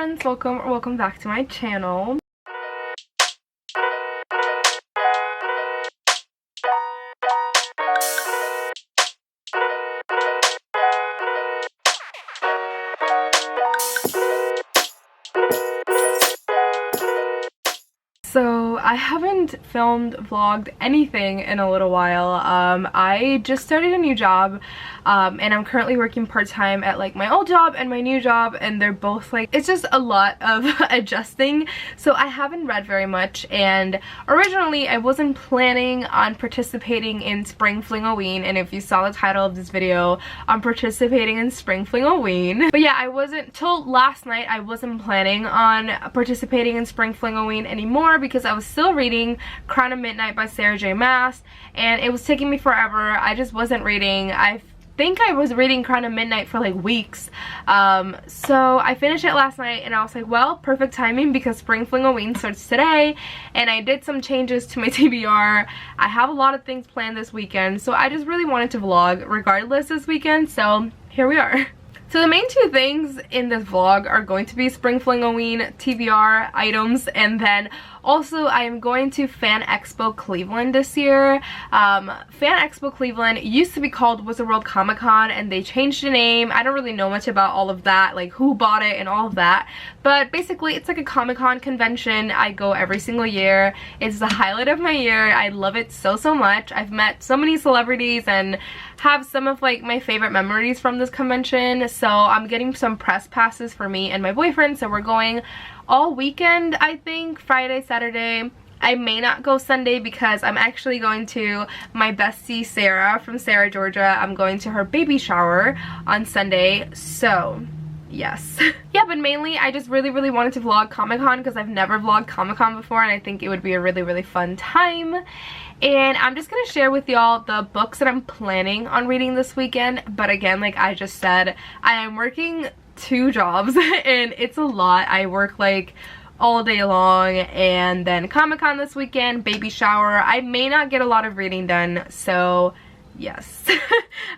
friends, welcome back to my channel. So I haven't vlogged anything in a little while. I just started a new job and I'm currently working part-time at like my old job and my new job, and they're both like, it's just a lot of adjusting. So I haven't read very much, and originally I wasn't planning on participating in Spring Fling O-Ween, and if you saw the title of this video, I'm participating in Spring Fling O-Ween. But yeah, I wasn't, till last night I wasn't planning on participating in Spring Fling O-Ween anymore, because I was still reading Crown of Midnight by Sarah J Maas, and it was taking me forever. I just wasn't reading. I think I was reading Crown of Midnight for like weeks. So I finished it last night and I was like, well, perfect timing because Spring Fling O-Ween starts today, and I did some changes to my TBR. I have a lot of things planned this weekend, so I just really wanted to vlog regardless this weekend, so here we are. So the main two things in this vlog are going to be Spring Fling O-Ween TBR items, and then also I am going to FanExpo Cleveland this year. FanExpo Cleveland used to be called Wizard World Comic Con, and they changed the name. I don't really know much about all of that, like who bought it and all of that, but basically it's like a Comic Con convention. I go every single year. It's the highlight of my year. I love it so much. I've met so many celebrities and have some of like my favorite memories from this convention. So I'm getting some press passes for me and my boyfriend, so we're going all weekend, I think, Friday, Saturday. I may not go Sunday because I'm actually going to my bestie Sarah from Sarah, Georgia. I'm going to her baby shower on Sunday, so yes. Yeah, but mainly I just really wanted to vlog Comic-Con because I've never vlogged Comic-Con before, and I think it would be a really fun time. And I'm just gonna share with y'all the books that I'm planning on reading this weekend. But again, like I just said, I am working 2 jobs and it's a lot. I work like all day long, and then Comic-Con this weekend, baby shower. I may not get a lot of reading done, so yes.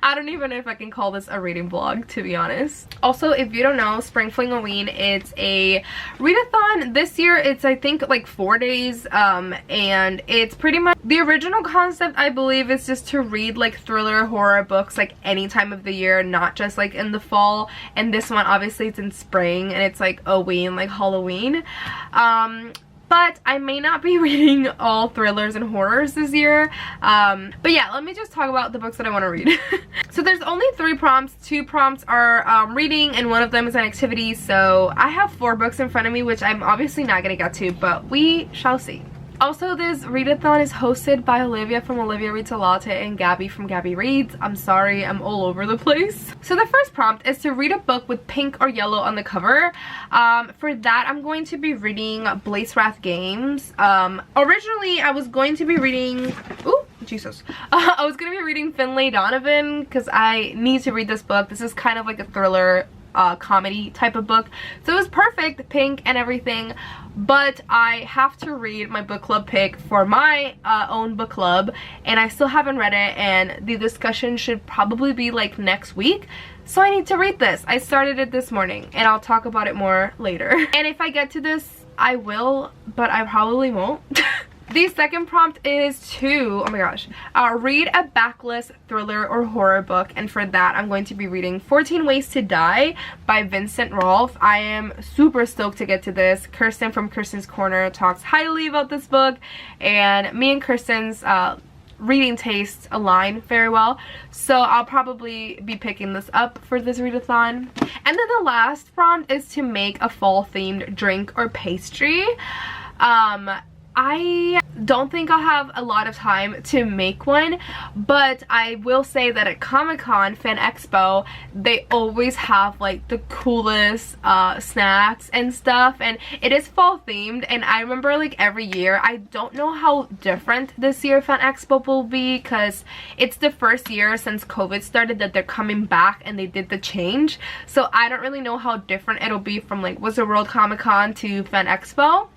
I don't even know if I can call this a reading vlog, to be honest. Also, if you don't know, Spring Fling O-Ween, it's a readathon. This year it's I think like 4 days, and it's pretty much the original concept, I believe, is just to read like thriller horror books like any time of the year, not just like in the fall. And this one obviously it's in spring and it's like O-Ween, like Halloween. But I may not be reading all thrillers and horrors this year. But yeah, let me just talk about the books that I want to read. So there's only 3 prompts. 2 prompts are reading, and 1 of them is an activity. So I have 4 books in front of me, which I'm obviously not going to get to, but we shall see. Also, this readathon is hosted by Olivia from Olivia Reads a Latte and Gabby from Gabby Reads. I'm sorry, I'm all over the place. So the first prompt is to read a book with pink or yellow on the cover. For that, I'm going to be reading Blaze Wrath Games. Originally, I was going to be reading... Ooh, Jesus. I was going to be reading Finlay Donovan because I need to read this book. This is kind of like a thriller comedy type of book, so it was perfect, pink and everything. But I have to read my book club pick for my own book club, and I still haven't read it, and the discussion should probably be like next week. So I need to read this. I started it this morning, and I'll talk about it more later. And if I get to this, I will, but I probably won't. The second prompt is to, oh my gosh, read a backlist thriller or horror book, and for that I'm going to be reading 14 Ways to Die by Vincent Rolfe. I am super stoked to get to this. Kirsten from Kirsten's Corner talks highly about this book, and me and Kirsten's reading tastes align very well, so I'll probably be picking this up for this readathon. And then the last prompt is to make a fall themed drink or pastry. I don't think I'll have a lot of time to make one, but I will say that at Comic-Con, FanExpo, they always have like the coolest snacks and stuff, and it is fall themed. And I remember like every year, I don't know how different this year FanExpo will be because it's the first year since COVID started that they're coming back and they did the change, so I don't really know how different it'll be from like Wizard World Comic Con to FanExpo.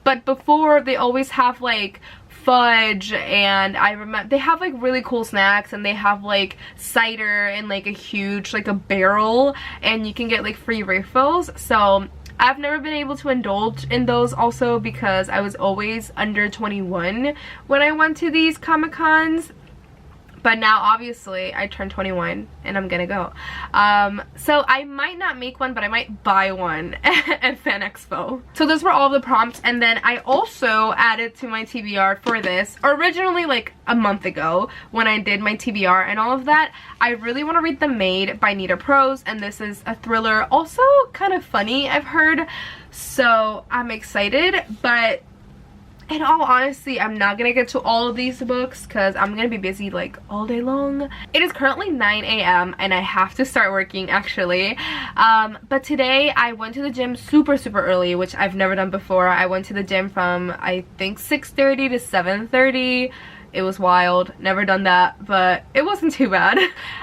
But before, they always have like fudge, and I remember they have like really cool snacks, and they have like cider in like a huge, like a barrel, and you can get like free refills. So I've never been able to indulge in those also because I was always under 21 when I went to these Comic-Cons. But now obviously I turned 21 and I'm gonna go. So I might not make one, but I might buy one at FanExpo. So those were all the prompts, and then I also added to my TBR for this, originally like a month ago when I did my TBR and all of that. I really want to read The Maid by Nita Prose, and this is a thriller, also kind of funny, I've heard. So I'm excited, but in all honesty, I'm not gonna get to all of these books because I'm gonna be busy like all day long. It is currently 9 a.m. and I have to start working actually. But today I went to the gym super early, which I've never done before. I went to the gym from I think 6:30 to 7:30. It was wild, never done that, but it wasn't too bad.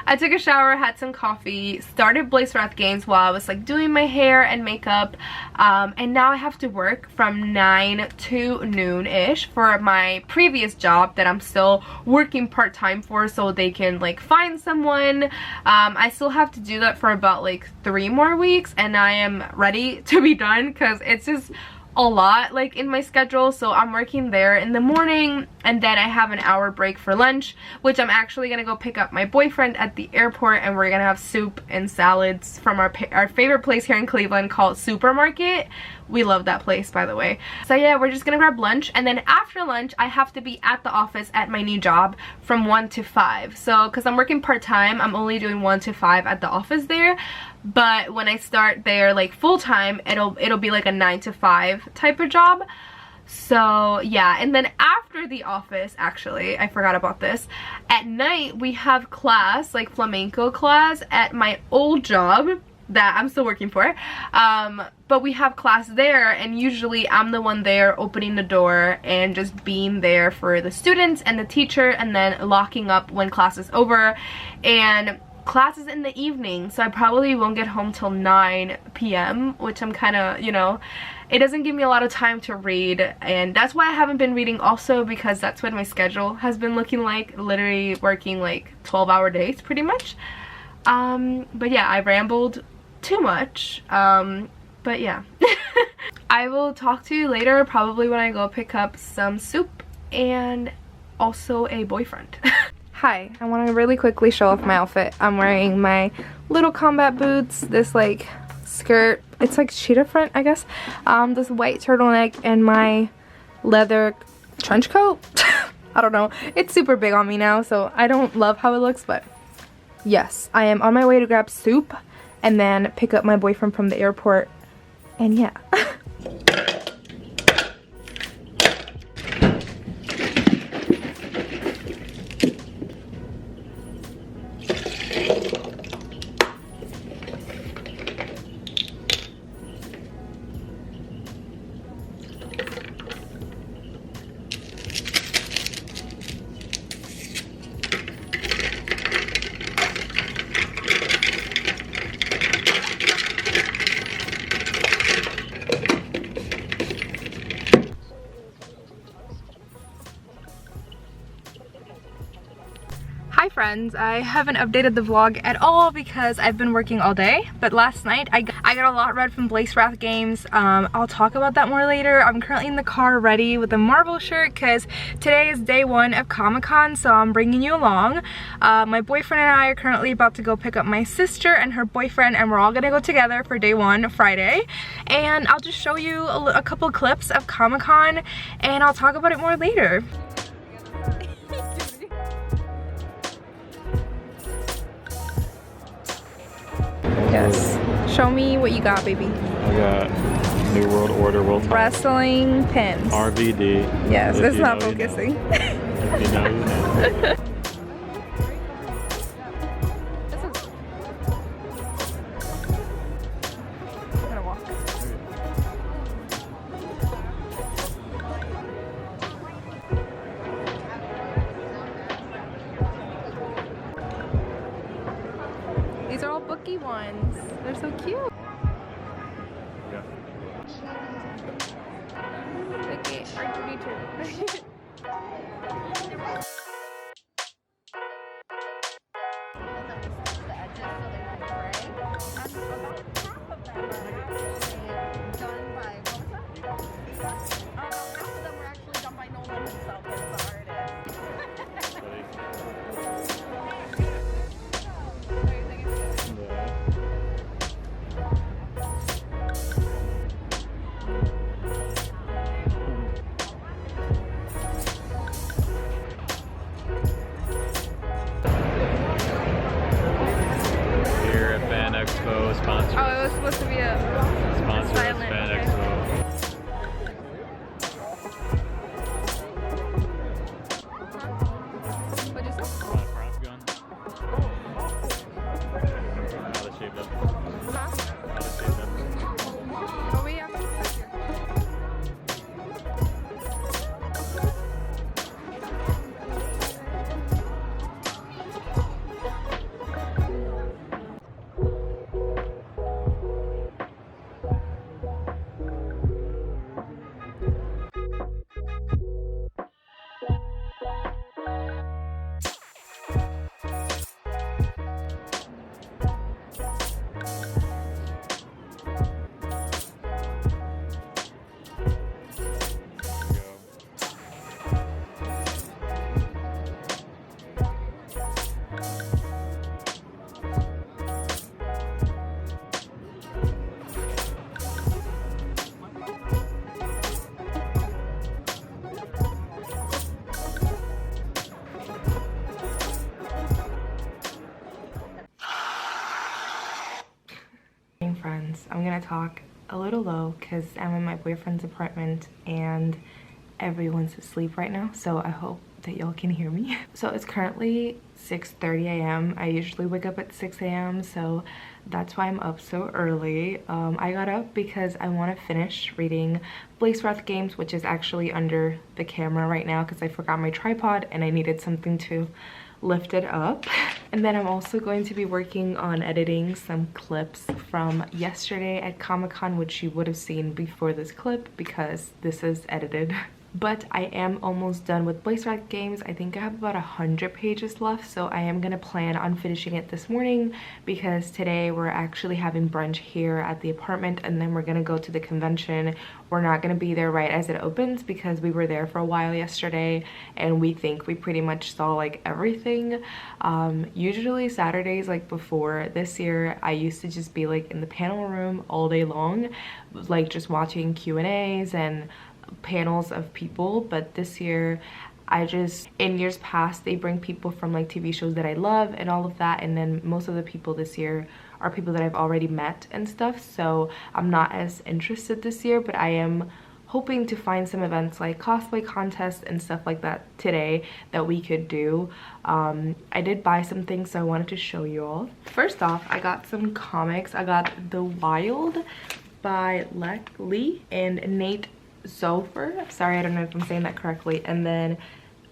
I took a shower, had some coffee, started Blaze Wrath Games while I was like doing my hair and makeup, and now I have to work from 9 to noon-ish for my previous job that I'm still working part-time for, so they can like find someone. I still have to do that for about like 3 more weeks, and I am ready to be done because it's just a lot like in my schedule. So I'm working there in the morning, and then I have an hour break for lunch, which I'm actually gonna go pick up my boyfriend at the airport, and we're gonna have soup and salads from our favorite place here in Cleveland called Supermarket. We love that place, by the way. So yeah, we're just gonna grab lunch, and then after lunch I have to be at the office at my new job from 1 to 5. So because I'm working part-time, I'm only doing 1 to 5 at the office there, but when I start there like full-time, it'll be like a 9 to 5 type of job. So yeah, and then after the office, actually I forgot about this, at night we have class, like flamenco class at my old job that I'm still working for, but we have class there, and usually I'm the one there opening the door and just being there for the students and the teacher, and then locking up when class is over. And class is in the evening, so I probably won't get home till 9 p.m, which I'm kind of, you know, it doesn't give me a lot of time to read, and that's why I haven't been reading also, because that's what my schedule has been looking like, literally working like 12-hour days pretty much. But yeah, I rambled too much, but yeah. I will talk to you later, probably when I go pick up some soup and also a boyfriend. Hi, I want to really quickly show off my outfit. I'm wearing my little combat boots, this like skirt, it's like cheetah print I guess, this white turtleneck, and my leather trench coat. I don't know, it's super big on me now, so I don't love how it looks, but yes, I am on my way to grab soup and then pick up my boyfriend from the airport, and yeah. Hi friends, I haven't updated the vlog at all because I've been working all day, but last night I got a lot read from Blaze Wrath Games. I'll talk about that more later. I'm currently in the car ready with a Marvel shirt because today is day 1 of Comic-Con, so I'm bringing you along. My boyfriend and I are currently about to go pick up my sister and her boyfriend, and we're all gonna go together for day 1, Friday. And I'll just show you a couple clips of Comic-Con, and I'll talk about it more later. Yes. Show me what you got, baby. I got New World Order World Title. Wrestling pins. RVD. Yes, it's not focusing. If you know, you know. These are all booky ones. They're so cute. Yeah. Okay, R2D2. The edges so they won't break. And about half of them are actually I'm gonna talk a little low because I'm in my boyfriend's apartment and everyone's asleep right now, so I hope that y'all can hear me. So it's currently 6:30 a.m. I usually wake up at 6 a.m. so that's why I'm up so early. I got up because I want to finish reading Blaze Games, which is actually under the camera right now because I forgot my tripod and I needed something to lift it up. And then I'm also going to be working on editing some clips from yesterday at Comic-Con, which you would have seen before this clip because this is edited. But I am almost done with Blaze Games. I think I have about 100 pages left, so I am gonna plan on finishing it this morning because today we're actually having brunch here at the apartment and then we're gonna go to the convention. We're not gonna be there right as it opens because we were there for a while yesterday and we think we pretty much saw like everything. Usually Saturdays, like before this year, I used to just be like in the panel room all day long, like just watching Q&As and panels of people. But this year in years past they bring people from like TV shows that I love and all of that, and then most of the people this year are people that I've already met and stuff, so I'm not as interested this year. But I am hoping to find some events like cosplay contests and stuff like that today that we could do. I did buy some things, so I wanted to show you all. First off, I got some comics. I got The Wild by Lee and Nate Zolfer. Sorry, I don't know if I'm saying that correctly. And then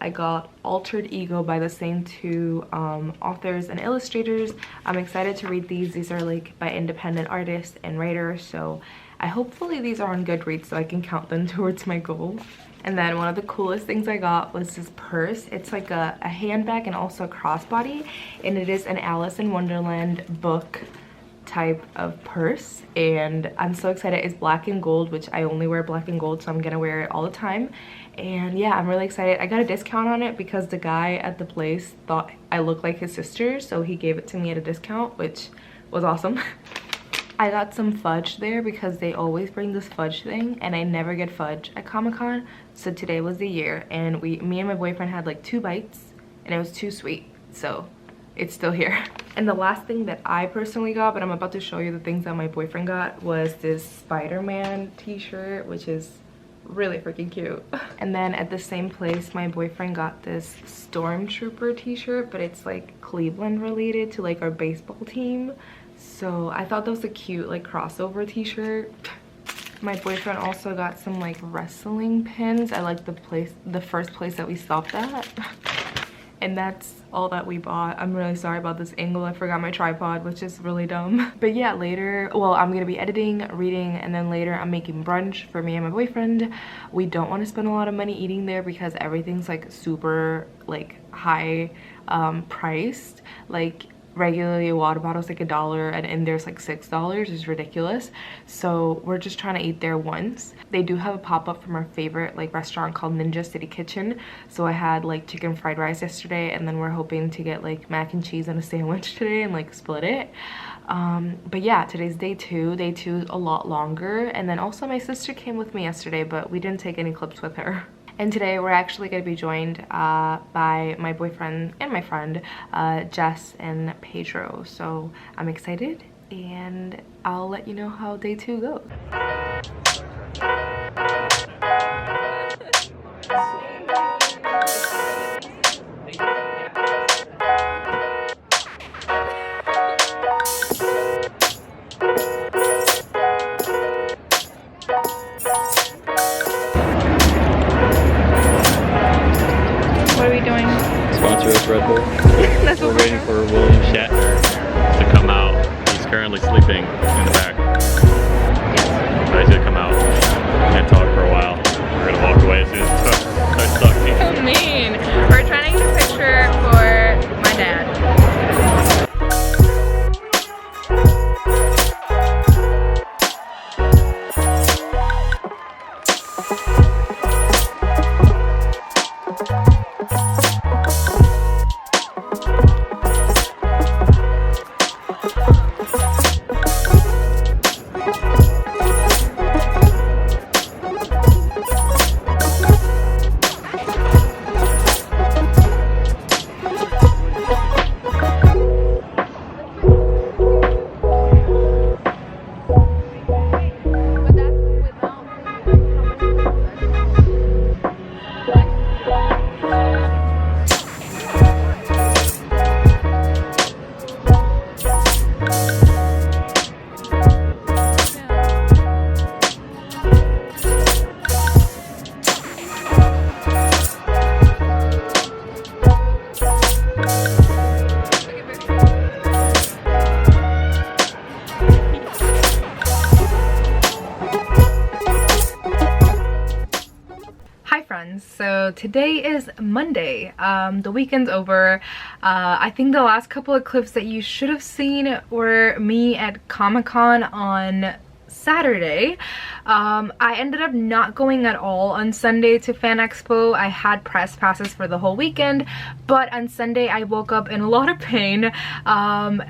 I got Altered Ego by the same two authors and illustrators. I'm excited to read these. These are like by independent artists and writers, so hopefully these are on Goodreads so I can count them towards my goal. And then one of the coolest things I got was this purse. It's like a handbag and also a crossbody, and it is an Alice in Wonderland book type of purse, and I'm so excited. It's black and gold, which I only wear black and gold, so I'm gonna wear it all the time. And yeah, I'm really excited. I got a discount on it because the guy at the place thought I looked like his sister, so he gave it to me at a discount, which was awesome. I got some fudge there because they always bring this fudge thing and I never get fudge at Comic-Con, so today was the year, and me and my boyfriend had like 2 bites and it was too sweet, so it's still here. And the last thing that I personally got, but I'm about to show you the things that my boyfriend got, was this Spider-Man t-shirt, which is really freaking cute. And then at the same place, my boyfriend got this Stormtrooper t-shirt, but it's like Cleveland related to like our baseball team. So I thought that was a cute like crossover t-shirt. My boyfriend also got some like wrestling pins. I like the first place that we stopped at. And that's all that we bought. I'm really sorry about this angle. I forgot my tripod, which is really dumb. But yeah, later, well, I'm gonna be editing, reading, and then later I'm making brunch for me and my boyfriend. We don't want to spend a lot of money eating there because everything's like super like high priced. Like regularly a water bottle's like $1 and in there's like $6. Is ridiculous. So we're just trying to eat there once. They do have a pop-up from our favorite like restaurant called Ninja City Kitchen, so I had like chicken fried rice yesterday, and then we're hoping to get like mac and cheese and a sandwich today and like split it. But yeah, today's day 2. Day 2 is a lot longer, and then also my sister came with me yesterday, but we didn't take any clips with her. And today we're actually going to be joined by my boyfriend and my friend Jess and Pedro, so I'm excited and I'll let you know how day 2 goes. What are we doing? Sponsor us, Red Bull. We're waiting for William Shatner to come out. He's currently sleeping in the back. So he's gonna come out and talk for a while. We're gonna walk away as soon as it starts talking. So mean. We're trying to get a picture for my dad. today is Monday. The weekend's over. I think the last couple of clips that you should have seen were me at Comic-Con on Saturday. I ended up not going at all on Sunday to FanExpo. I had press passes for the whole weekend, but on Sunday I woke up in a lot of pain,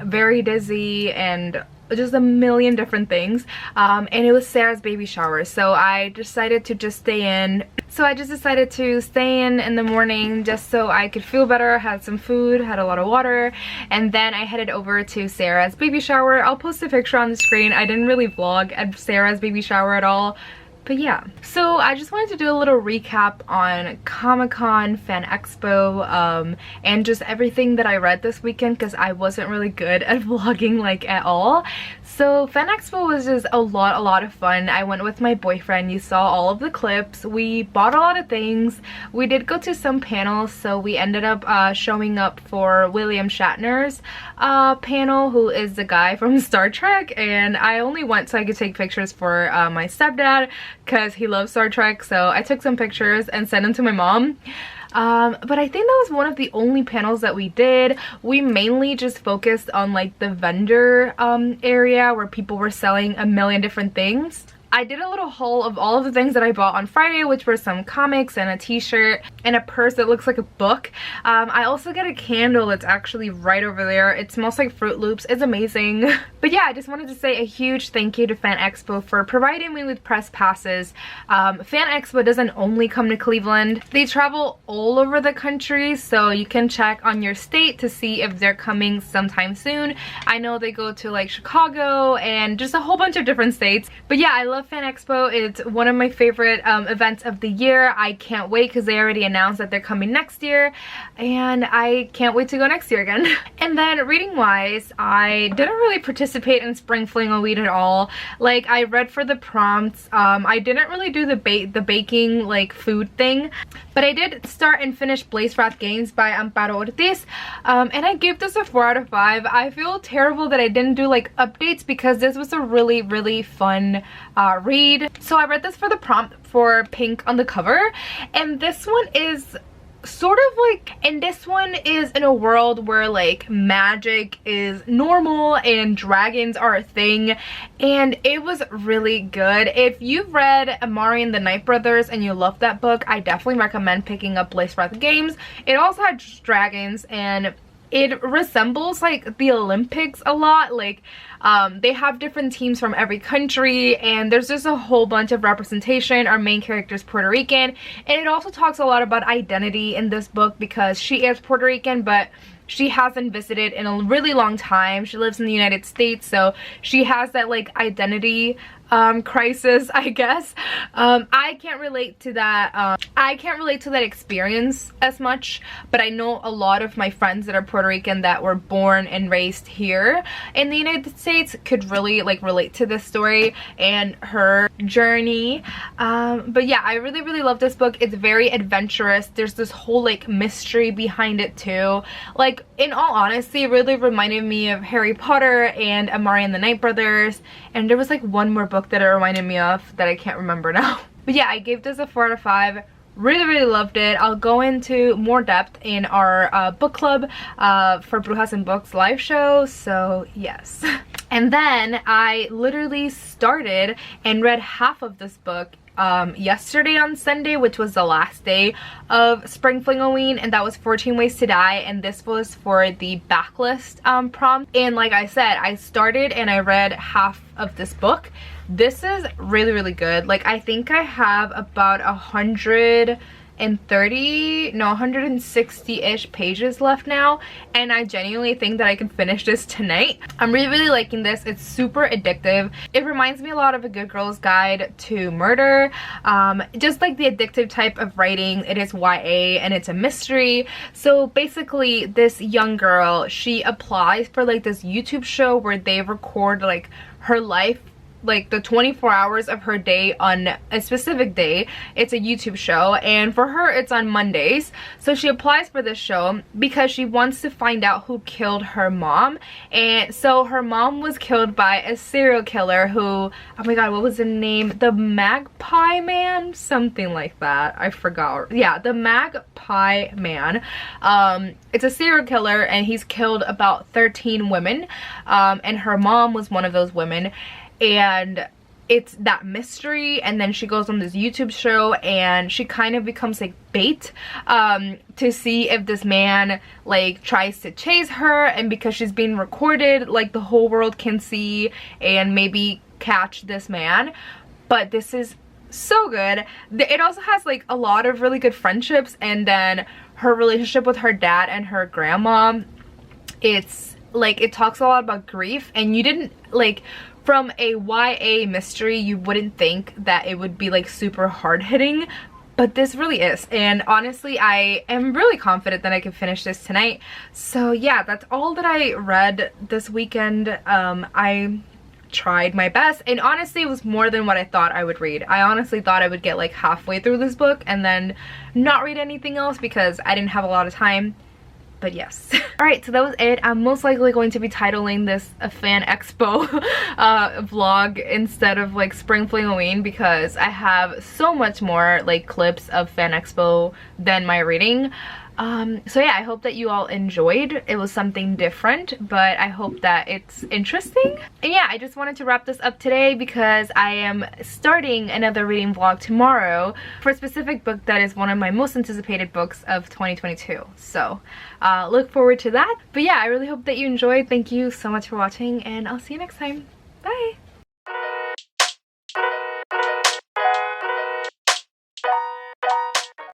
very dizzy, and just a million different things, and it was Sarah's baby shower, so I decided to just stay in. So I just decided to stay in the morning just so I could feel better, had some food, had a lot of water, and then I headed over to Sarah's baby shower. I'll post a picture on the screen. I didn't really vlog at Sarah's baby shower at all, but yeah. So I just wanted to do a little recap on Comic-Con, FanExpo, and just everything that I read this weekend, because I wasn't really good at vlogging like at all. So FanExpo was just a lot of fun. I went with my boyfriend. You saw all of the clips. We bought a lot of things. We did go to some panels, so we ended up showing up for William Shatner's panel, who is the guy from Star Trek, and I only went so I could take pictures for my stepdad because he loves Star Trek. So I took some pictures and sent them to my mom. But I think that was one of the only panels that we did. We mainly just focused on like the vendor area where people were selling a million different things. I did a little haul of all of the things that I bought on Friday, which were some comics and a t-shirt and a purse that looks like a book. I also got a candle that's actually right over there. It smells like Fruit Loops. It's amazing. But yeah, I just wanted to say a huge thank you to FanExpo for providing me with press passes. FanExpo doesn't only come to Cleveland. They travel all over the country, so you can check on your state to see if they're coming sometime soon. I know they go to like Chicago and just a whole bunch of different states. But yeah, I love FanExpo. It's one of my favorite events of the year. I can't wait because they already announced that they're coming next year, and I can't wait to go next year again. And then reading wise, I didn't really participate in Spring Fling O-Ween at all. Like, I read for the prompts. I didn't really do the baking like food thing, but I did start and finish Blaze Wrath Games by Amparo Ortiz, and I gave this a 4 out of 5. I feel terrible that I didn't do like updates because this was a really fun read. So I read this for the prompt for pink on the cover, and this one is sort of like, and this one is in a world where like magic is normal and dragons are a thing, and it was really good. If you've read Amari and the Night Brothers and you love that book, I definitely recommend picking up Blaze Wrath Games. It also had dragons, and it resembles like the Olympics a lot. Like they have different teams from every country, and there's just a whole bunch of representation. Our main character is Puerto Rican, and it also talks a lot about identity in this book because she is Puerto Rican, but she hasn't visited in a really long time. She lives in the United States, so she has that like identity crisis, I guess. I can't relate to that. I can't relate to that experience as much, but I know a lot of my friends that are Puerto Rican that were born and raised here in the United States could really like relate to this story and her journey. But yeah, I really love this book. It's very adventurous. There's this whole like mystery behind it too. Like, in all honesty, it really reminded me of Harry Potter and Amari and the Night Brothers, and there was like one more book that it reminded me of that I can't remember now. But yeah, I gave this a 4 out of 5. Really loved it. I'll go into more depth in our book club for Brujas and Books live show, so yes. And then I literally started and read half of this book yesterday on Sunday, which was the last day of Spring Fling O-Ween, and that was 14 Ways to Die, and this was for the backlist prompt. And like I said, I started and I read half of this book. This is really good. Like, I think I have about 160-ish pages left now, and I genuinely think that I can finish this tonight. I'm really liking this. It's super addictive. It reminds me a lot of A Good Girl's Guide to Murder. Just like the addictive type of writing. It is YA and it's a mystery. So basically, this young girl, she applies for like this YouTube show where they record like her life like the 24 hours of her day on a specific day. It's a YouTube show, and for her it's on Mondays. So she applies for this show because she wants to find out who killed her mom. And so her mom was killed by a serial killer who, oh my god, what was the name? The Magpie Man? Something like that. I forgot. Yeah, the Magpie Man. It's a serial killer, and he's killed about 13 women, and her mom was one of those women. And it's that mystery, and then she goes on this YouTube show, and she kind of becomes like bait to see if this man like tries to chase her, and because she's being recorded, like the whole world can see and maybe catch this man. But this is so good. It also has like a lot of really good friendships, and then her relationship with her dad and her grandma. It's like, it talks a lot about grief, and you didn't like, from a YA mystery, you wouldn't think that it would be like super hard-hitting, but this really is. And honestly, I am really confident that I can finish this tonight. So yeah, that's all that I read this weekend. I tried my best, and honestly it was more than what I thought I would read. I honestly thought I would get like halfway through this book and then not read anything else because I didn't have a lot of time. But yes. Alright, so that was it. I'm most likely going to be titling this a FanExpo vlog instead of like Spring Fling O-Ween, because I have so much more like clips of FanExpo than my reading. So yeah, I hope that you all enjoyed. It was something different, but I hope that it's interesting. And yeah, I just wanted to wrap this up today because I am starting another reading vlog tomorrow for a specific book that is one of my most anticipated books of 2022. So look forward to that. But yeah, I really hope that you enjoyed. Thank you so much for watching, and I'll see you next time. Bye!